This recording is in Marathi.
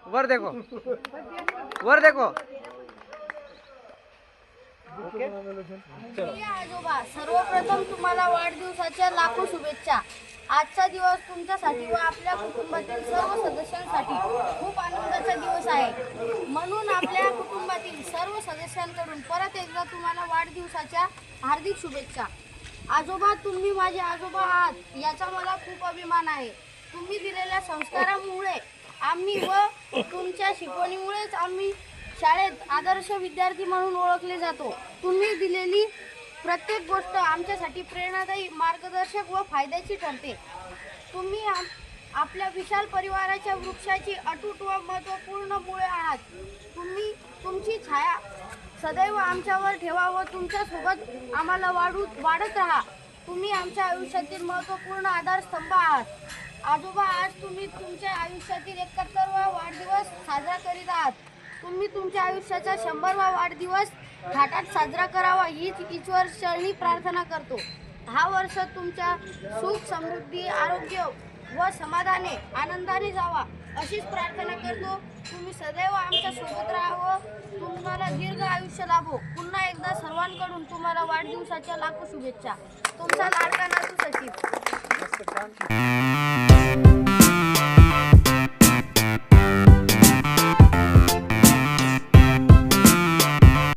वर देखो, वर देखो. आजोबा, सर्वप्रथम तुम्हाला वाढदिवसाच्या लाखो शुभेच्छा. आजचा दिवस तुमच्यासाठी व आपल्या कुटुंबातील सर्व सदस्यांसाठी खूप आनंदाचा दिवस आहे. म्हणून आपल्या कुटुंबातील सर्व सदस्यांकडून परत एकदा तुम्हाला वाढदिवसाच्या हार्दिक शुभेच्छा. आजोबा, तुम्ही माझे आजोबा आहात याचा मला खूप अभिमान आहे. तुम्ही दिलेल्या संस्कारामुळे आम्ही व तुमच्या शिकवणीमुळेच आम्ही शाळेत आदर्श विद्यार्थी म्हणून ओळखले जातो. तुम्ही दिलेली प्रत्येक गोष्ट आमच्यासाठी प्रेरणादायी, मार्गदर्शक व फायद्याची ठरते. तुम्ही आपल्या विशाल परिवाराच्या वृक्षाची अतूट व महत्त्वपूर्ण मुळे आहात. तुम्ही तुमची छाया सदैव आमच्यावर ठेवा व तुमच्यासोबत आम्हाला वाढत राहा. तुम्ही आमच्या आयुष्यातील महत्त्वपूर्ण आधारस्तंभ आहात. आजोबा, आज तुम्ही तुमच्या आयुष्यातील 71वा वाढदिवस साजरा करीत आहात. तुम्ही तुमच्या आयुष्याचा 100वा वाढदिवस थाटात साजरा करावा हीच ईश्वर चरणी प्रार्थना करतो. 10 वर्ष तुमच्या सुख, समृद्धी, आरोग्य व समाधाने, आनंदाने जावा अशीच प्रार्थना करतो. तुम्ही सदैव आमच्या सोबत राहावं, तुम्हाला दीर्घ आयुष्य लाभो. पुन्हा एकदा सर्वांकडून तुम्हाला वाढदिवसाच्या लाखो शुभेच्छा. तुमचा लाडका नातू सचिव.